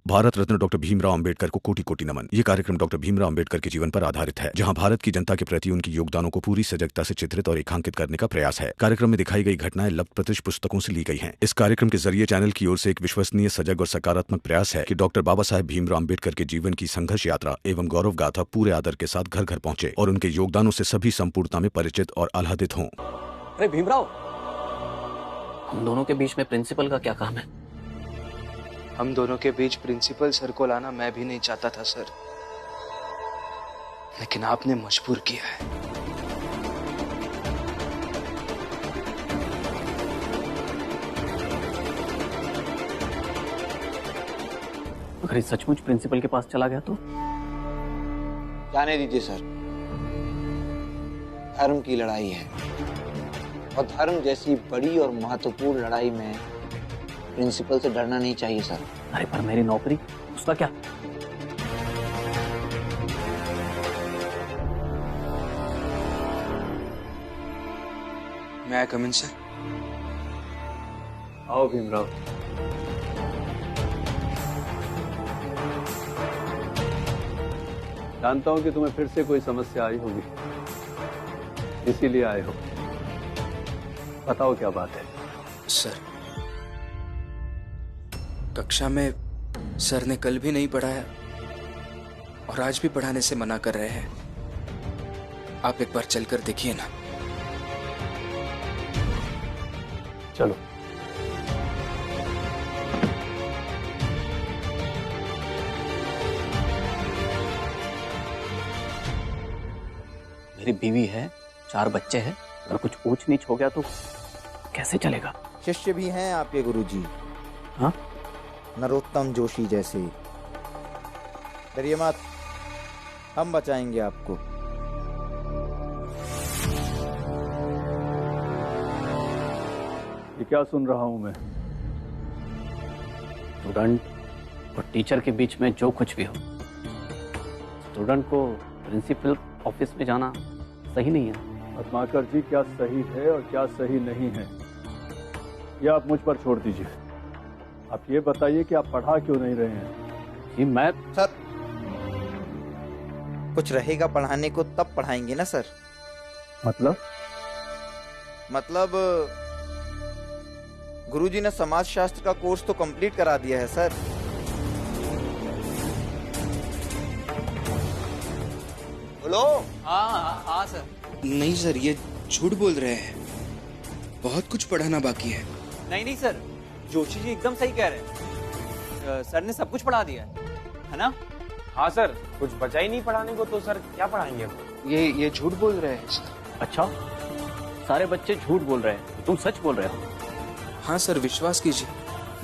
Bharat Ratna doctor Bhimrao Ambedkar को कोटि कोटि नमन। ये कार्यक्रम डॉक्टर भीमराव अंबेडकर के जीवन पर आधारित है, जहां भारत की जनता के प्रति उनके योगदानों को पूरी सजगता से चित्रित और रेखांकित करने का प्रयास है। कार्यक्रम में दिखाई गई घटनाएं लब्ध प्रतिष्ठ पुस्तकों से ली गई हैं। इस कार्यक्रम के जरिए चैनल की ओर से एक विश्वसनीय, सजग और सकारात्मक प्रयास है कि डॉक्टर बाबा साहेब भीमराव अंबेडकर के जीवन की संघर्ष यात्रा एवं गौरव गाथा पूरे आदर के साथ घर घर पहुंचे और उनके योगदानों से सभी संपूर्णता में परिचित और आह्लादित हों। अरे भीमराव, हम दोनों के बीच में प्रिंसिपल का क्या काम है? हम दोनों के बीच प्रिंसिपल सर को लाना मैं भी नहीं चाहता था सर, लेकिन आपने मजबूर किया है। अगर ये सचमुच प्रिंसिपल के पास चला गया तो? जाने दीजिए सर, धर्म की लड़ाई है और धर्म जैसी बड़ी और महत्वपूर्ण लड़ाई में प्रिंसिपल से डरना नहीं चाहिए सर। अरे पर मेरी नौकरी, उसका क्या? मैं कम इन सर? आओ भीमराव। जानता हूं कि तुम्हें फिर से कोई समस्या आई होगी, इसीलिए आए हो। बताओ क्या बात है? सर, कक्षा में सर ने कल भी नहीं पढ़ाया और आज भी पढ़ाने से मना कर रहे हैं। आप एक बार चलकर देखिए ना। चलो। मेरी बीवी है, 4 बच्चे हैं, अगर कुछ ऊंच नीच हो गया तो कैसे चलेगा? शिष्य भी हैं आपके गुरुजी। हाँ? नरोत्तम जोशी जैसे। डरिए मत, हम बचाएंगे आपको। ये क्या सुन रहा हूं मैं? स्टूडेंट और टीचर के बीच में जो कुछ भी हो, स्टूडेंट को प्रिंसिपल ऑफिस में जाना सही नहीं है। पद्माकर जी, क्या सही है और क्या सही नहीं है, यह आप मुझ पर छोड़ दीजिए। आप ये बताइए कि आप पढ़ा क्यों नहीं रहे हैं? जी मैं सर, कुछ रहेगा पढ़ाने को तब पढ़ाएंगे ना सर। मतलब गुरुजी ने समाजशास्त्र का कोर्स तो कंप्लीट करा दिया है सर। बोलो। हाँ सर। नहीं सर, ये झूठ बोल रहे हैं, बहुत कुछ पढ़ाना बाकी है। नहीं सर, जोशी जी एकदम सही कह रहे हैं। सर ने सब कुछ पढ़ा दिया है ना? हाँ सर, कुछ बचा ही नहीं पढ़ाने को, तो सर क्या पढ़ाएंगे अब? ये झूठ बोल रहे हैं सर। अच्छा, सारे बच्चे झूठ बोल रहे हैं, तुम सच बोल रहे हो? हाँ सर, विश्वास कीजिए,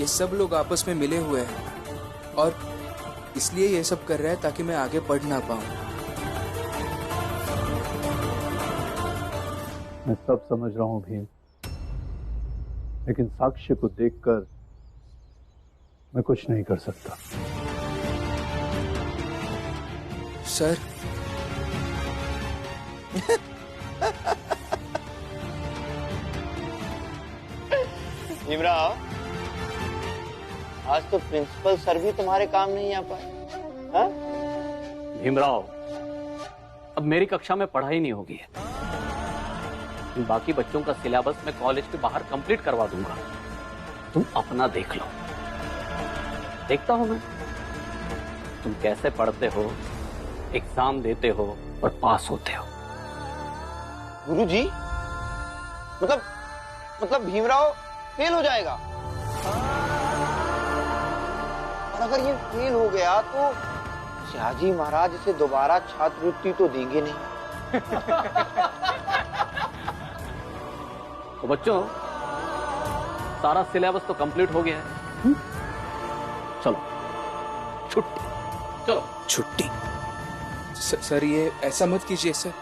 ये सब लोग आपस में मिले हुए हैं और इसलिए ये सब कर रहे हैं ताकि मैं आगे पढ़ ना पाऊं। मैं सब समझ रहा हूं भीम, लेकिन साक्ष्य को देखकर मैं कुछ नहीं कर सकता। सर, भीमराव, आज तो प्रिंसिपल सर भी तुम्हारे काम नहीं आ पाए। हाँ? भीमराव, अब मेरी कक्षा में पढ़ाई नहीं होगी है। बाकी बच्चों का सिलेबस मैं कॉलेज के बाहर कंप्लीट करवा दूंगा, तुम अपना देख लो। देखता हूं मैं तुम कैसे पढ़ते हो, एग्जाम देते हो और पास होते हो। गुरुजी, मतलब भीमराव फेल हो जाएगा, और अगर ये फेल हो गया तो शाहजी महाराज इसे दोबारा छात्रवृत्ति तो देंगे नहीं। तो बच्चों, सारा सिलेबस तो कंप्लीट हो गया है। चलो छुट्टी, चलो छुट्टी। सर, ये ऐसा मत कीजिए सर।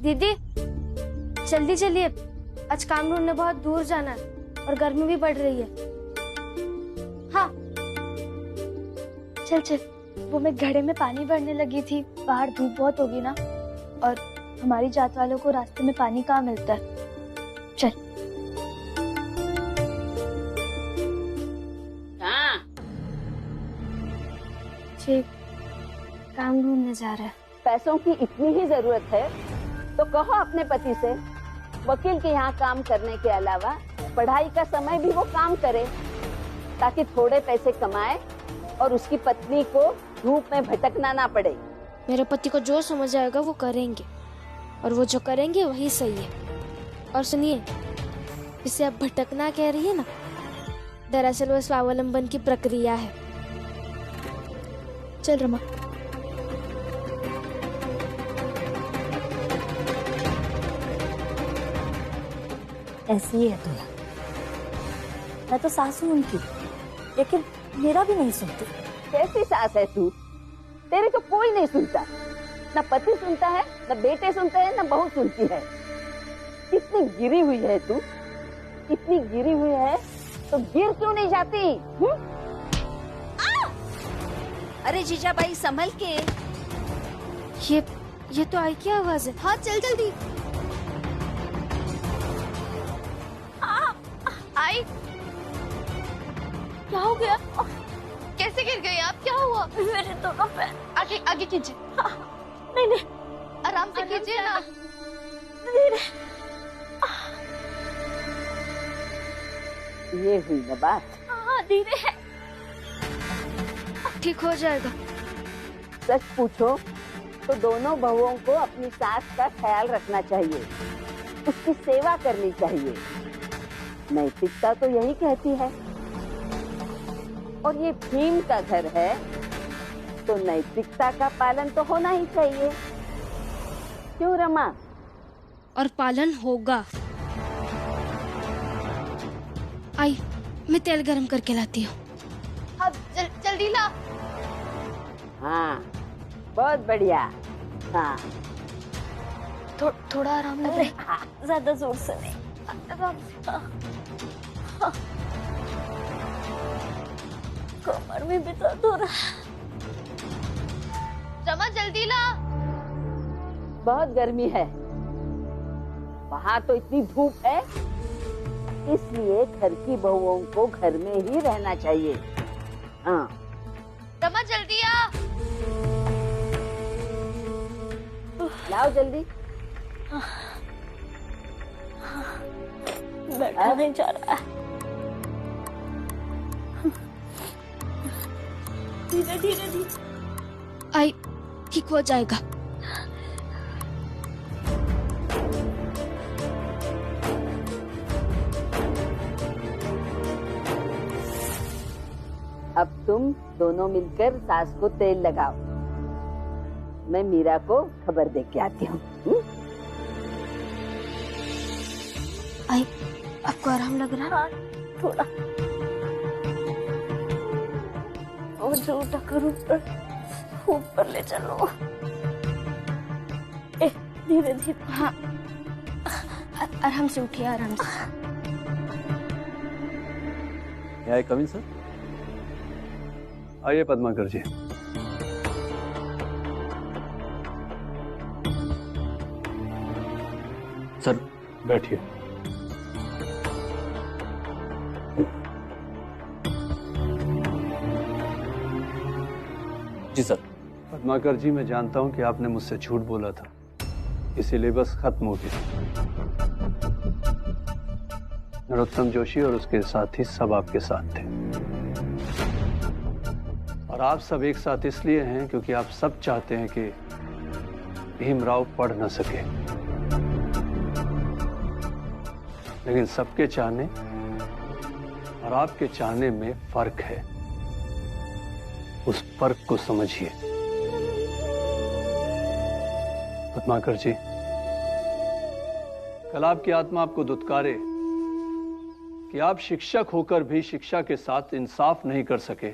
दीदी जल्दी चलिए, आज काम ढूंढने बहुत दूर जाना है और गर्मी भी बढ़ रही है। हाँ चल चल। वो मैं घड़े में पानी भरने लगी थी, बाहर धूप बहुत होगी ना, और हमारी जात वालों को रास्ते में पानी कहाँ मिलता है। चल। हाँ जी काम ढूंढने जा रहा है। पैसों की इतनी ही जरूरत है तो कहो अपने पति से वकील के यहाँ काम करने के अलावा पढ़ाई का समय भी वो काम करे, ताकि थोड़े पैसे कमाए और उसकी पत्नी को धूप में भटकना ना पड़े। मेरे पति को जो समझ आएगा वो करेंगे, और वो जो करेंगे वही सही है। और सुनिए, इसे आप भटकना कह रही है ना, दरअसल वो स्वावलंबन की प्रक्रिया है। चल रमा। ऐसी ही है तो। मैं तो सास हूँ उनकी, लेकिन मेरा भी नहीं सुनती। कैसी सास है तू? तेरे को कोई नहीं सुनता, न पति सुनता है, न बेटे सुनते हैं, न बहू सुनती है। कितनी गिरी हुई है तू, इतनी गिरी हुई है तो गिर क्यों नहीं जाती? अरे जीजाबाई संभल के। ये तो आई की आवाज है। हाँ चल जल्दी। आई क्या हो गया? कैसे गिर गई आप? क्या हुआ? मेरे दोनों पैर। आगे आगे कीजिए। नहीं नहीं आराम से कीजिए ना। धीरे। ये हुई ना बात। हाँ धीरे है, ठीक हो जाएगा। सच पूछो तो दोनों बहुओं को अपनी सास का ख्याल रखना चाहिए, उसकी सेवा करनी चाहिए। नैतिकता तो यही कहती है। और ये भीम का घर है तो नैतिकता का पालन तो होना ही चाहिए। क्यों रमा? और पालन होगा। आई मैं तेल गरम करके लाती हूँ। हाँ जल्दी ला। हाँ बहुत बढ़िया। हाँ थोड़ा आराम लग रहा है। हाँ। ज्यादा जोर से नहीं। आराम से। कमर में भी दर्द हो रहा है। रमा जल्दी ला। बहुत गर्मी है, वहाँ तो इतनी धूप है, इसलिए घर की बहुओं को घर में ही रहना चाहिए। हाँ रमा जल्दी आ। लाओ जल्दी। बैठा नहीं जा रहा है। धीरे धीरे धीरे। आई ठीक हो जाएगा। अब तुम दोनों मिलकर सास को तेल लगाओ, मैं मीरा को खबर दे के आती हूँ। आई आपको आराम लग रहा है? थोड़ा और जो उठाकर ऊपर ले चलो। धीरे धीरे। हाँ आराम से उठिए, आराम से। आई कम इन सर। आइए पद्माकर जी। सर बैठिए। जी सर। पद्माकर जी, मैं जानता हूं कि आपने मुझसे झूठ बोला था, इसीलिए बस खत्म हो गया। नरोत्तम जोशी और उसके साथी सब आपके साथ थे, और आप सब एक साथ इसलिए हैं क्योंकि आप सब चाहते हैं कि भीमराव पढ़ न सके। लेकिन सबके चाहने और आपके चाहने में फर्क है, उस फर्क को समझिए। पद्माकर जी, कल आपकी आत्मा आपको दुत्कारे कि आप शिक्षक होकर भी शिक्षा के साथ इंसाफ नहीं कर सके,